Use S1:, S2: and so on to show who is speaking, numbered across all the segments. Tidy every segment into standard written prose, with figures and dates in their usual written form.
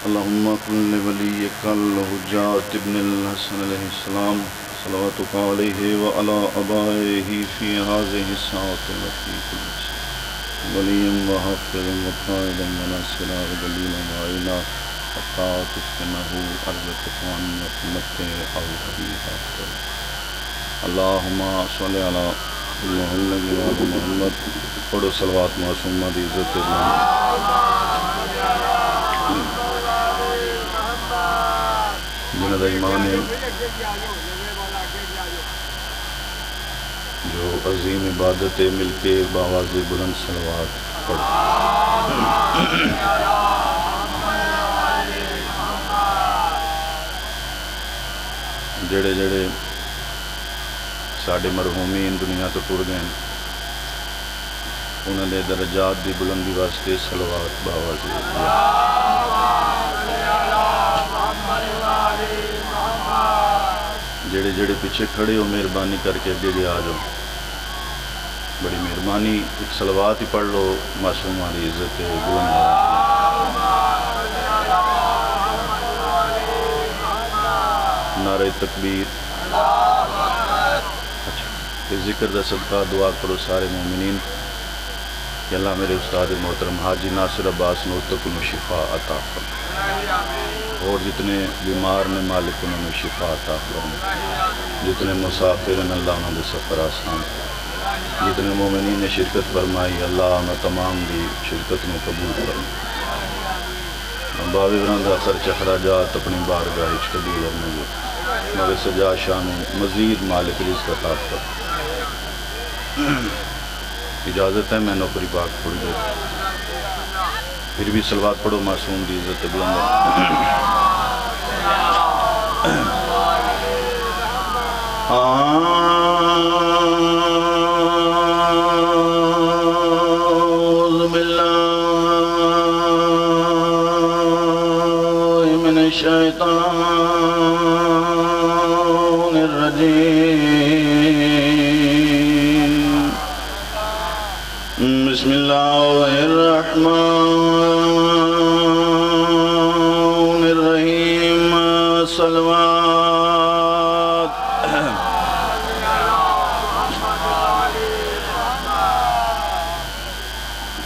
S1: اللهم كن لوليك الحجة ابن الحسن عليه السلام صلواتك عليه وعلى آبائه في هذه الساعة التي كل وليا وحافظا وقائدا وناصرا ودليلا وعينا حتى تسكنه أرضك وتمتعه فيها اللهم صل على محمد وعلى محمد پڑھو صلوات معصومہ دی عزت جنہاں دا ایمان ہے جو عظیم عبادت ہے مل کے باواز بلند صلوات پڑھو جڑے جڑے ساڑھے مرحومین دنیا تو ٹر گئے انہوں نے درجات دی بلندی واسطے صلوات باواز جڑے جڑے پیچھے کھڑے ہو مہربانی کر کے اگے آ جاؤ بڑی مہربانی ایک صلوات ہی پڑھ لو معصومہ دی عزت بلند نعرہ تکبیر اچھا اس ذکر دا صدقہ دعا کرو سارے مومنین کہ اللہ میرے استاد محترم حاجی ناصر عباس نور تک انہوں شفا عطا فرمائے اور جتنے بیمار نے مالک انہوں شفا عطا فرمائے جتنے مسافر ہیں اللہ انہوں نے سفر آسان جتنے مومنین نے شرکت فرمائی اللہ انہوں تمام دی شرکت میں قبول فرمائے بابی برندہ خرچ اخراجات اپنی بارگاہ قبول کرنے جو مگر سجا شان مزید مالک رزق عطا فرمائے اجازت ہے میں نوکری پاک پڑھ گئی پھر بھی صلوات پڑھو معصوم دی عزت بلند اعوذ باللہ من الشیطان الرجیم بسم اللہ الرحمن الرحیم صلوات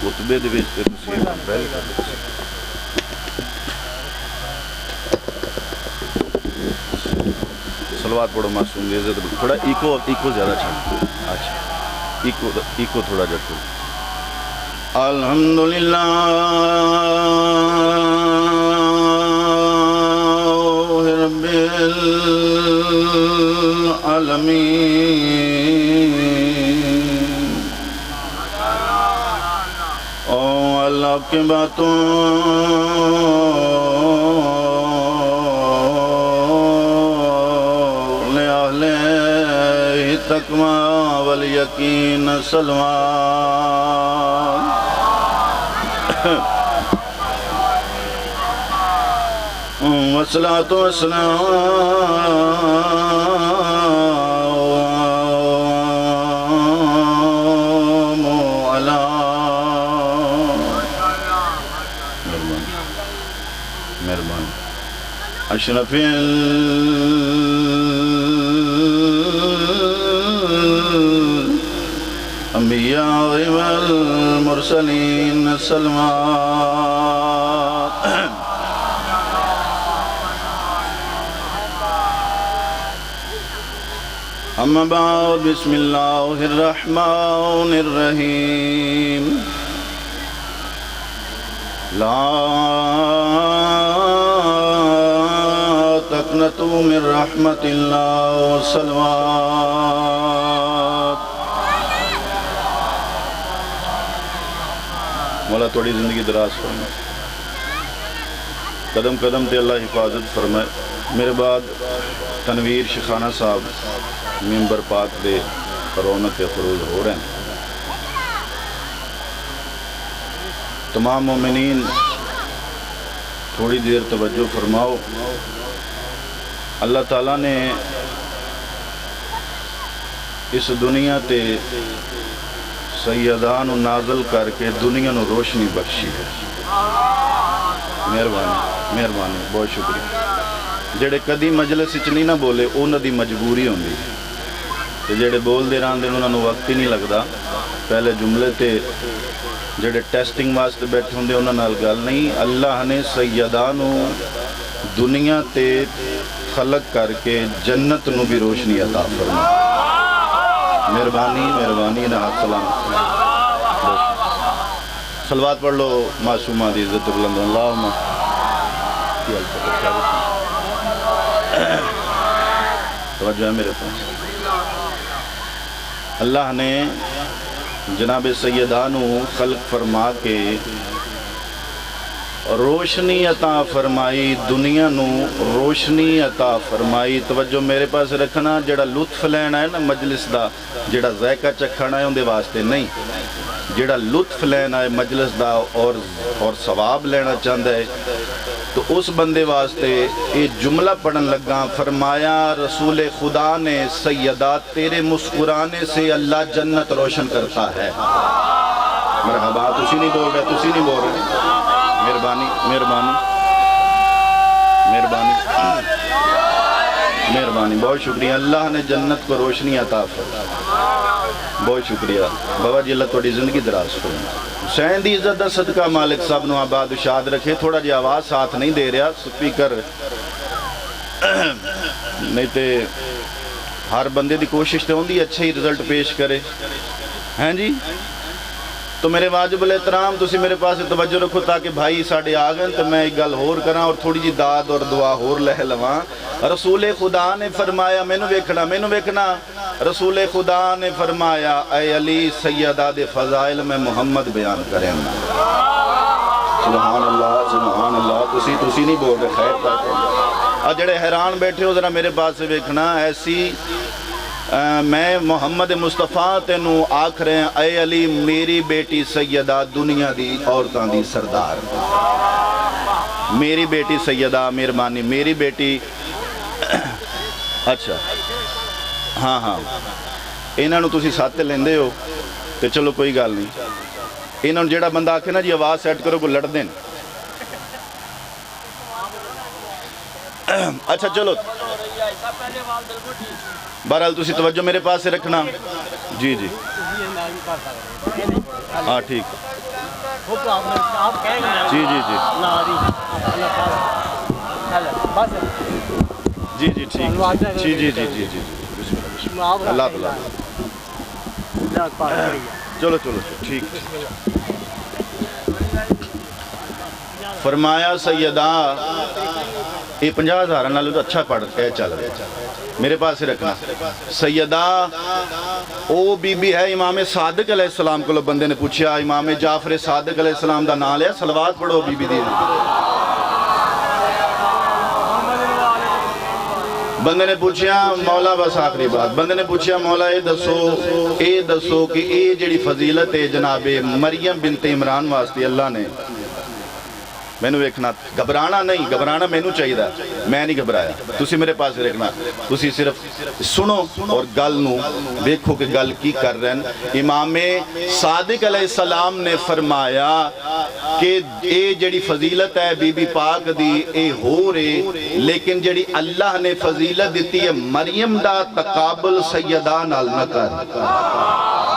S1: خطبے دے وچ تے تسی پہل کر دو صلوات پڑھو معصوم دی عزت تھوڑا ایکو زیادہ چھا اچھا ایکو تھوڑا جٹو الحمدللہ رب العالمین او اللہ کی باتوں لے اہل تقوی والیقین سلوان والصلاة والسلام على مہربان اشرف الانبیاء والمرسلین صلوات اما بعد بسم اللہ الرحمن الرحیم لا تقنطوا من رحمت اللہ صلوات مولا توڑی زندگی دراز فرمائے قدم قدم تے اللہ حفاظت فرمائے میرے بعد تنویر شیخانہ صاحب ممبر پاک دے رونق فروز ہو رہے ہیں تمام مومنین تھوڑی دیر توجہ فرماؤ اللہ تعالیٰ نے اس دنیا تے سیدان نازل کر کے دنیا نو روشنی بخشی ہے مہربانی مہربانی بہت شکریہ جڑے کدی مجلس وچ نہیں نہ بولے انہاں دی مجبوری ہوندی تے جڑے بولدے رہندے انہاں نوں وقت ہی نہیں لگدا پہلے جملے تے جڑے ٹیسٹنگ واسطے بیٹھے ہوندے انہاں نال گل نہیں اللہ نے سیداں نوں دنیا تے خلق کر کے جنت نوں بھی روشنی عطا فرمائی مہربانی مہربانی نہ سلام صلوات پڑھ لو معصومہ دی عزت بلند اللہم توجہ ہے میرے پاس اللہ نے جناب سیدانو خلق فرما کے روشنی عطا فرمائی دنیا نو روشنی عطا فرمائی توجہ میرے پاس رکھنا جڑا لطف لینا ہے نا مجلس دا جڑا ذائقہ چکھانا ہے ان دے واسطے نہیں جڑا لطف لینا ہے مجلس دا اور ثواب لینا چاہتا ہے تو اس بندے واسطے یہ جملہ پڑھن لگا فرمایا رسول خدا نے سیدہ تیرے مسکرانے سے اللہ جنت روشن کرتا ہے مرحبا تسی نہیں بول رہے تسی نہیں بول رہے مہربانی مہربانی مہربانی مہربانی بہت شکریہ اللہ نے جنت کو روشنی عطا فرمائی بہت شکریہ بابا جی اللہ توڑی زندگی دراز فرمائے حسین دی عزت دا صدقہ مالک صاحب نو آباد و شاد رکھے تھوڑا جی آواز ساتھ نہیں دے رہا سپیکر نہیں تے ہر بندے دی کوشش تے ہوندی اچھے ہی رزلٹ پیش کرے ہیں جی تو میرے واجب الاحترام تسی میرے پاس توجہ رکھو تاکہ بھائی ساڑھے آگن تو میں ایک گل ہور کراں اور تھوڑی جی داد اور دعا ہور لہ لواں رسول خدا نے فرمایا میں نو ویکھنا رسول خدا نے فرمایا اے علی سیدہ دے فضائل میں محمد بیان کریں سبحان اللہ تسی نہیں بول رہے خیر پاتے اور جڑے حیران بیٹھے ہو ذرا میرے پاس سے ویکھنا ایسی میں محمد مصطفیٰ تینوں آکھ رہے ہیں اے علی میری بیٹی سیدہ دنیا دی عورتاں دی سردار میری بیٹی سیدہ مہربانی میری بیٹی اچھا ہاں ہاں انہاں نوں تسی ساتھ لیندے ہو تے چلو کوئی گل نہیں انہاں نوں جیڑا بندہ آکھے نا جی آواز سیٹ کرو کو لڑ دین اچھا چلو بہرحال تسی توجہ میرے پاس سے رکھنا جی جی ہاں ٹھیک جی جی جی جی جی ٹھیک جی جی جی جی جی اللہ تعالیٰ چلو چلو ٹھیک فرمایا سیدہ یہ 50,000 نالوں تو اچھا پڑھ اے چل رہے میرے پاس سے رکھنا سیدہ او بی بی ہے امام صادق علیہ السلام کو بندے نے پوچھا امام جعفر صادق علیہ السلام دا نام لیا صلوات پڑھو بی بی دی بندے نے پوچھا مولا بس آخری بات بندے نے پوچھا مولا اے دسو کہ اے جڑی فضیلت ہے جناب مریم بنت عمران واسطے اللہ نے میں نے ویکھنا گھبرانا نہیں گھبرانا میں نے چاہیے دا میں نہیں گھبرایا تسی میرے پاس رکھنا تسی صرف سنو اور گل نو دیکھو کہ گل کی کر رہے ہیں امام صادق علیہ السلام نے فرمایا کہ اے جڑی فضیلت ہے بی بی پاک دی اے ہو رہے لیکن جڑی اللہ نے فضیلت دیتی ہے مریم دا تقابل سیدہ نال نہ کر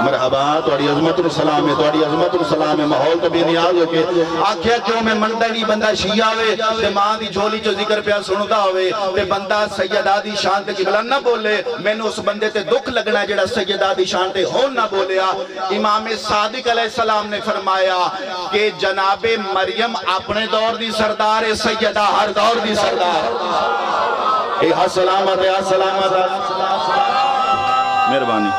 S1: مرحبا توڑی عظمت السلام ہے توڑی عظمت السلام ہے محول تو بھی نیاز ہو کے آکھیا کیوں میں منڈا نہیں بندہ شیعہ ہوئے تے ماں دی جھولی جو ذکر پیا سنتا ہوئے تے بندہ سیدہ دی شان تے قبلہ نہ بولے میں نے اس بندے تے دکھ لگنا جڑا سیدہ دی شان تے ہون نہ بولیا امام صادق علیہ السلام نے فرمایا کہ جناب مریم اپنے دور دی سردار ہے سیدہ ہر دور دی سردار اے ہاں سلامت ہے سلامت مہربانی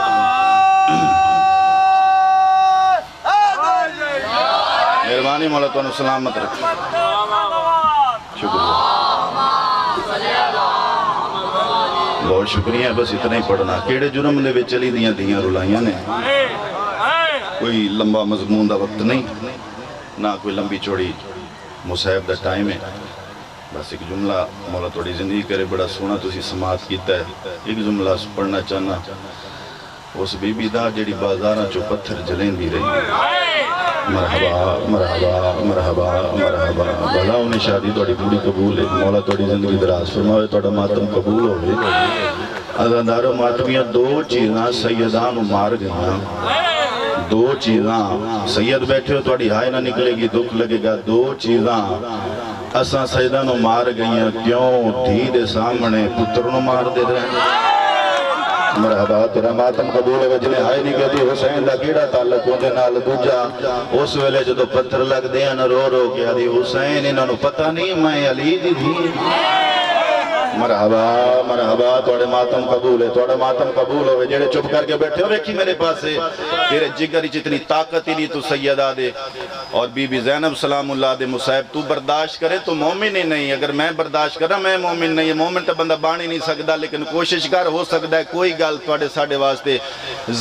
S1: مہربانی مولا تو انہوں سلامت رکھ شکریہ بہت شکریہ بس اتنا ہی پڑھنا کیڑے جرم دے وچ چلی دیاں رولائیاں نے کوئی لمبا مضمون دا وقت نہیں نہ کوئی لمبی چوڑی مصاحب دا ٹائم ہے بس ایک جملہ مولا توڑی زندگی کرے بڑا سونا تو اسی سماعت کیتا ہے ایک جملہ پڑھنا چاہنا اس بی بی دا جڑی بازاراں چو پتھر جلیں دی رہی مرحبا مرحبا مرحبا مرحبا بھلا انہیں شادی توڑی پوری قبول ہے مولا توڑی زندگی دراز فرماوے توڑا ماتم قبول ہوئے ازادارو ماتمیاں دو چیزاں سیدان مار گئیاں دو چیزاں سید بیٹھے ہو توڑی ہائے نہ نکلے گی دکھ لگے گا دو چیزاں اساں سیدان مار گئیاں کیوں دھی دے سامنے پتروں مار دے رہے مرحبا تیرا ماتم قبول ہے وجلے ہائے نہیں کہتی حسین دا کیڑا تعلق ہوندے نال دوجا اس ویلے جدو پتھر لگ دے ہیں رو رو کے آدھی حسین انہوں نے پتہ نہیں میں علی دی تھی مرحبا مرحبا توڑے ماتم قبول ہے توڑے ماتم قبول ہوئے جڑے چپ کر کے بیٹھے ہو ویکھی میرے پاس سے تیرے جگر جتنی طاقت ہی نہیں تو سیدہ دے اور بی بی زینب سلام اللہ دے مصیب تو برداشت کرے تو مومن ہی نہیں اگر میں برداشت کرا میں مومن نہیں مومن تو بندہ بانی نہیں سکتا لیکن کوشش کر ہو سکتا ہے کوئی گل توڑے ساڑے واسطے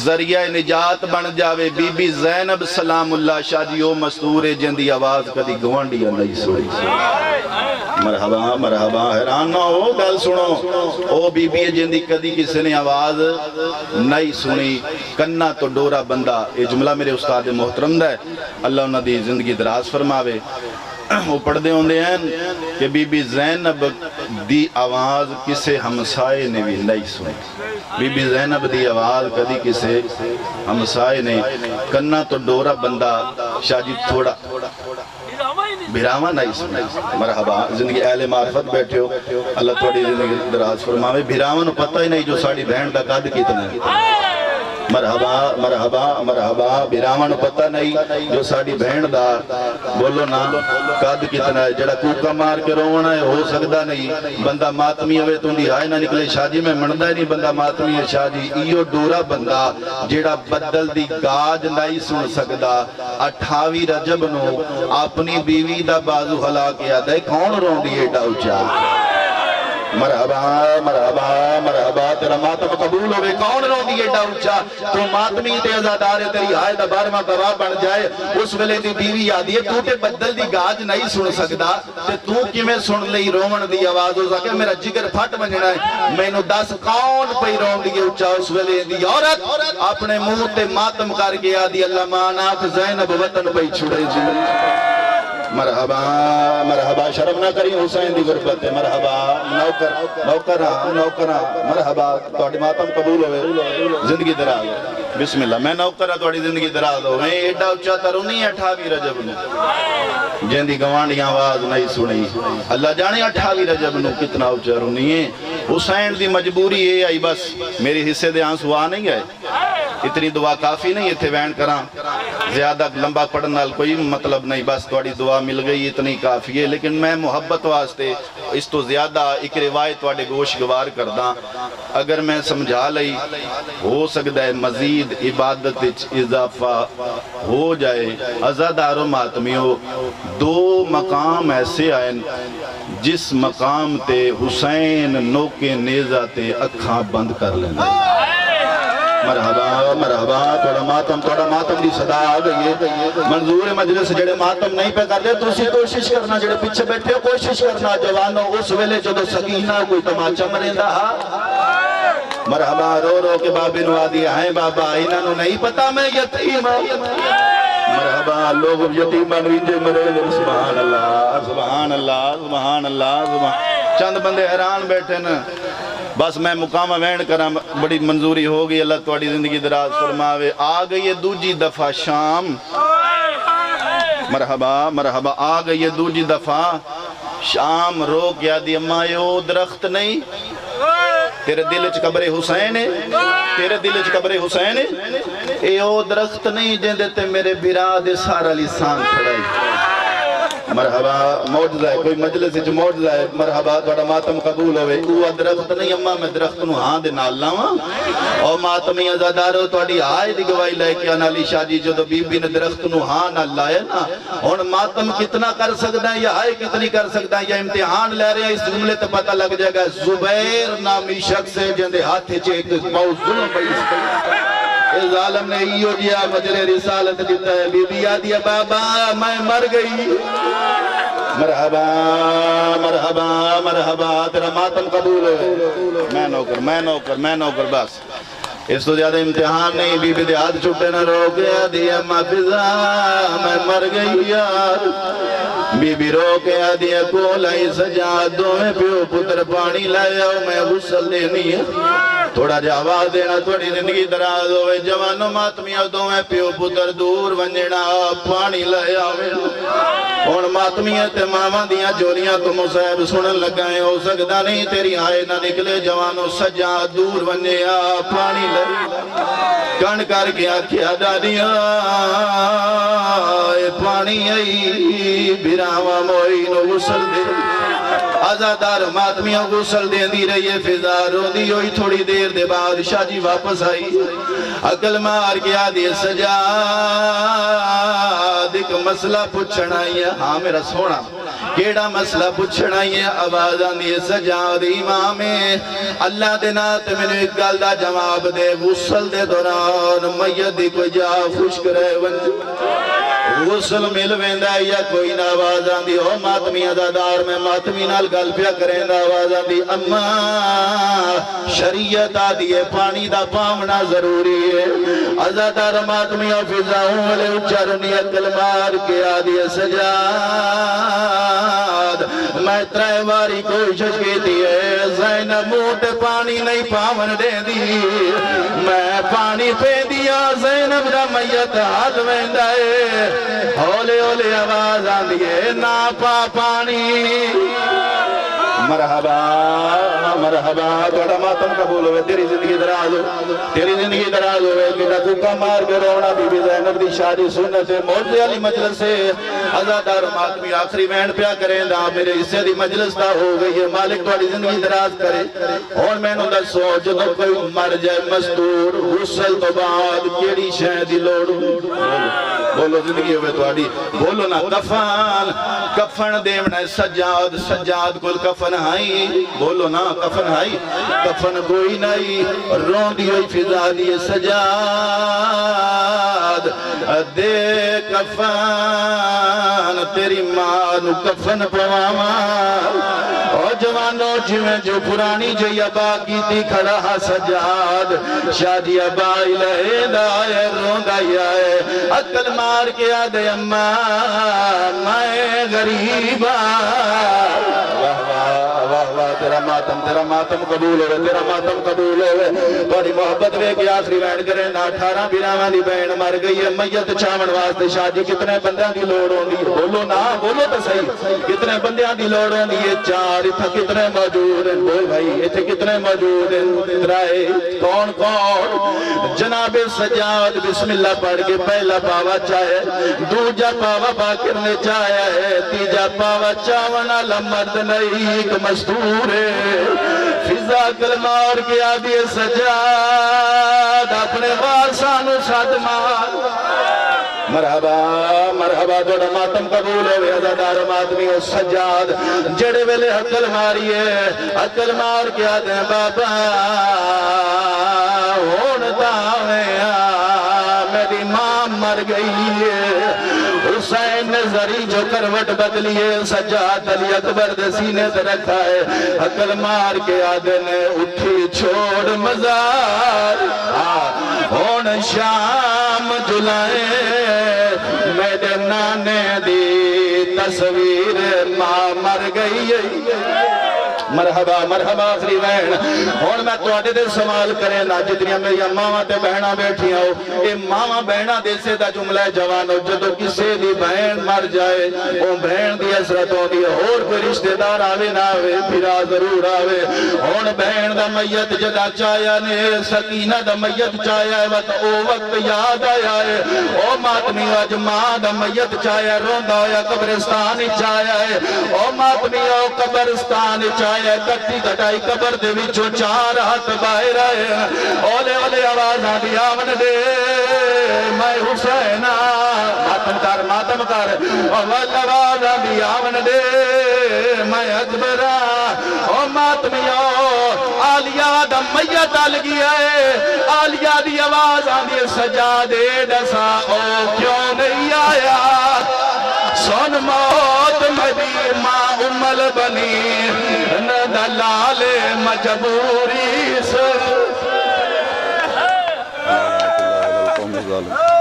S1: ذریعہ نجات بن جاوے بی بی زینب سلام اللہ شاہ جی او مستور جندی آواز کدی گوانڈی نہیں سوڑی مرحبا مرحبا حیران نہ ہو گل سنو او بی بی جندی کدی کسی نے آواز نہیں سنی کنہ تو ڈورا بندہ یہ جملہ میرے استاد محترم دا ہے اللہ انہوں دی زندگی دراز فرماوے وہ پڑھ دے ہوندے ہیں کہ بی بی زینب دی آواز کسے ہمسائے نے بھی نہیں سنی بی بی زینب دی آواز کدی کسے ہمسائے نے کنہ تو ڈورا بندہ شاہ جی تھوڑا بھیراوہ نہیں سنے مرحبا زندگی اہل معرفت بیٹھے ہو اللہ توڑی زندگی دراز فرماوے بھیراوہ نو پتہ ہی نہیں جو ساڑی بہن دا قد کتنا ہے مرحبا مرحبا مرحبا بھیراوہ نو پتہ نہیں جو ساڑی بہن دا بولو نا قد کتنا ہے جڑا کوکا مار کے رونا ہے ہو سکتا نہیں بندہ ماتمی ہوئے تو دی ہائے نہ نکلے شاہ جی میں مندہ ہی نہیں بندہ ماتمی ہے شاہ جی ایو ڈورا بندہ جڑا بدل دی گاج نہیں سن سکتا 28 رجب نو اپنی بیوی دا بازو ہلا کے آدھے کون رون دیئے ڈاؤچا مرحبا مرحبا مرحبا تیرا ماتم قبول ہوئے کون رو دیئے ڈاؤچا تو ماتمی تے ازادارے تیری آئے دا بارمہ گواہ بن جائے اس ویلے دی بیوی یادی ہے تو تے بدل دی گاج نہیں سن سکتا تے تو کی میں سن لئی رومن دی آواز ہو سکے میرا جگر پھٹ بننا ہے میں نو 10 کون پہ رون دیئے اچھا اس ویلے دی عورت اپنے منہ تے ماتم کر کے آدھی اللہ مانات زینب وطن پہ چھڑے جی مرحبا مرحبا شرم نہ کری حسین دی غربت ہے مرحبا نوکرہ مرحبا توڑی ماتم قبول ہوئے زندگی دراز بسم اللہ میں نوکرہ توڑی زندگی دراز ہوئے ایڈا اچھا ترو نہیں 28 رجب نو جن دی گوانڈی آواز نہیں سنی اللہ جانے 28 رجب نو کتنا اچھا رو نہیں ہے حسین دی مجبوری ہے آئی بس میری حصے دے آنسو آ نہیں گئے اتنی دعا کافی نہیں اتھے وین کراں زیادہ لمبا پڑھنا کوئی مطلب نہیں بس توڑی دعا مل گئی اتنی کافی ہے لیکن میں محبت واسطے اس تو زیادہ ایک روایت توڑے گوش گوار کرداں اگر میں سمجھا لئی ہو سکتا ہے مزید عبادت اضافہ ہو جائے ازادار و ماتمیوں 2 مقام ایسے آئیں جس مقام تے حسین نوکے نیزہ تے اکھاں بند کر لینا مرحبا مرحبا توڑا ماتم دی صدا آ گئی ہے منظور مجلس جڑے ماتم نہیں پہ کر دے تو اسی کوشش کرنا جڑے پیچھے بیٹھے کوشش کرنا جوانوں اس ویلے جدو سکینہ کوئی تماچا مرندہ مرحبا رو رو کے بابی نو آدھی آئیں بابا انہوں نے نہیں پتا میں یتیم مرحبا لوگ یتیم بنوینجے مرے سبحان اللہ سبحان اللہ سبحان اللہ چند بندے حیران بیٹھے نا بس میں مقامہ وین کرا بڑی منظوری ہوگی اللہ توڑی زندگی دراز فرماوے آ گئی ہے دوجی دفعہ شام مرحبا مرحبا آ گئی ہے دوجی دفعہ شام رو کیا دی اماں یو درخت نہیں تیرے دل چ قبر حسین ہے تیرے دل چ قبر حسین ہے اے او درخت نہیں جن دیتے میرے براد سارا لسان کھڑائی مرحبا موجزہ ہے کوئی مجلس جو موجزہ ہے مرحبا توڑا ماتم قبول ہوئے وہ درخت نہیں اممہ میں درخت نو ہاں دے نال لاؤں اور ماتمی ازادارو توڑی آئے دی گوائی لائے کہ انالی شاہ جی جو بی بی نے درخت نو ہاں نہ لائے نا اور ماتم کتنا کر سکتا ہے یا آئے کتنی کر سکتا ہے یا امتحان لے رہے ہیں اس جملے تے پتہ لگ جائے گا زبیر نامی شخص ہے جن دے ہاتھ چے ایک پاؤ ظلم بھائی اس ظالم نے ایو دیا مجرے رسالت دیتا ہے بی بی آدیا بابا میں مر گئی مرحبا مرحبا مرحبا تیرا ماتم قبول ہے میں نوکر بس اس تو زیادہ امتحان نہیں. بی بی دے ہاتھ چھٹے نہ رو کے آدھی اما فضا میں مر گئی یار. بی بی رو کے آدھی کولائی سجاد دو میں پیو پتر پانی لائے آؤ میں غسل دینی ہے. تھوڑا جا آواز دینا تھوڑی زندگی دراز ہوئے. جوانوں ماتمیاں دو میں پیو پتر دور ونجنا پانی لائے آوے. اور ماتمیاں تے ماما دیاں جولیاں تو مصیب سنن لگائیں. ہو سکتا نہیں تیری آئے نہ نکلے. جوانوں سجاد دور ونجیا پانی لائے کن کر کے آکھیا دادیاں پانی آئی براما موئی نو غسل دے. آزادار ماتمیاں غسل دیں دی رہی ہے. فضا رو دی ہوئی تھوڑی دیر دے بعد شاہ جی واپس آئی. عقل مار گیا دی سجاد ایک مسئلہ پوچھنا ہے. ہاں میرا سونا کیڑا مسئلہ پوچھنا ہے. آواز آندی سجاد امام اللہ دے نات میں نے ایک گل دا جواب دے. غسل دے دوران میت دی کوئی جا خشک رہے ونج غسل مل ویندہ یا کوئی نہ. آواز آندی ہو ماتمی ازادار میں ماتمی نال گل پیا کریں دا. آواز آندی اما شریعت آدھی ہے پانی دا پامنا ضروری ہے. ازادار ماتمی فضاؤں والے اچھرنی عقل مار کے آدھی ہے سجاد میں ترائے باری کوشش کی دی ہے. زینب موٹ پانی نہیں پامن دے دی. میں پانی پہ دیا زینب دا میت ہاتھ ویندہ ہے. ہولے ہولے آواز آندھی ہے نا پا پانی. مرحبا مرحبا توڑا ماتم قبول ہوئے. تیری زندگی دراز ہو تیری زندگی دراز ہوئے. میرا دکھا مار کے رونا بی بی زینب دی شادی سنت موضوع علی مجلس سے ازادار ماتمی آخری وین پیا کریں دا. میرے حصے دی مجلس دا ہو گئی ہے. مالک توڑی زندگی دراز کرے. اور میں نو دا سوچ دو کوئی مر جائے مستور غسل تو بعد کیڑی شہدی لوڑوں. بولو زندگی ہوئے توڑی بولو نا کفن کفن دیونا سجاد سجاد کل کفن ہائی. بولو نا کفن ہائی کفن کوئی نہیں. رون دی ہوئی فضا دی سجاد دے کفن تیری ماں نو کفن پواما. اور جوانوں جویں جو پرانی جو ابا کی تھی کھڑا ہا سجاد شاہ جی ابا الہے دائے رون دائی آئے. عقل مار کے آدھے اماں میں غریبا. تیرا ماتم قبول ہوئے تیرا ماتم قبول ہوئے. توڑی محبت وے کی آخری وین کریں نا 18 بیراوان دی بین مر گئی ہے. میت چاون واسطے شاہ جی کتنے بندیاں دی لوڑ ہوں دی. بولو نا بولو تو صحیح کتنے بندیاں دی لوڑ ہوں دی. یہ 4 اتھا کتنے موجود ہیں. بول بھائی اتھے کتنے موجود ہیں. ترائے کون کون جناب سجاد بسم اللہ پڑھ کے پہلا پاوا چاہے دوجا پاوا باکر نے چاہے تیجا پاوا چاونا لمرد نہیں ایک مستور ہے. فضا کلمار کے آدھی سجاد اپنے واسانو ساتھ مار. مرحبا مرحبا توڑا ماتم قبول ہوئے. ازادار ماتمی و سجاد جڑے ویلے عقل ماری ہے. عقل مار کے آدھے بابا ہونتا ہے میری ماں مر گئی ہے. حسین نے زری جو کروٹ بدلی ہے سجاد علی اکبر دے سینے سے رکھا ہے. عقل مار کے آدھے نے اٹھی چھوڑ مزار ہون شام جلائے میرے نانے دی تصویر ماں مر گئی ہے. مرحبا مرحبا آخری وین. اور میں تو آدھے دے سوال کریں نا جتنی میری ماما تے بہنا بیٹھی ہو. اے ماما بہنا دے سے دا جملہ جوانو جدو کسے دی بہن مر جائے او بہن دی حسرت ہو دی. اور کوئی رشتہ دار آوے نہ آوے پھرا ضرور آوے. اور بہن دا میت جدا چایا نے سکینہ دا میت چایا ہے وقت او وقت یاد آیا ہے. او ماتمی آج ماں دا میت چایا روندہ ہویا قبرستان چایا ہے. او ماتمی او قبرستان چایا کٹی کٹائی قبر دے وچوں 4 ہاتھ باہر آئے. اولے اولے آواز آدھی آمن دے میں حسین ماتم کر اول آواز آدھی آمن دے میں اکبر. او ماتمیو آلیہ دا میت آلگی ہے. آلیہ دی آواز آدھی سجادے دسا او کیوں نہیں آیا. سن موت مدی ماں امل بنی دلال مجبوری سے ظالم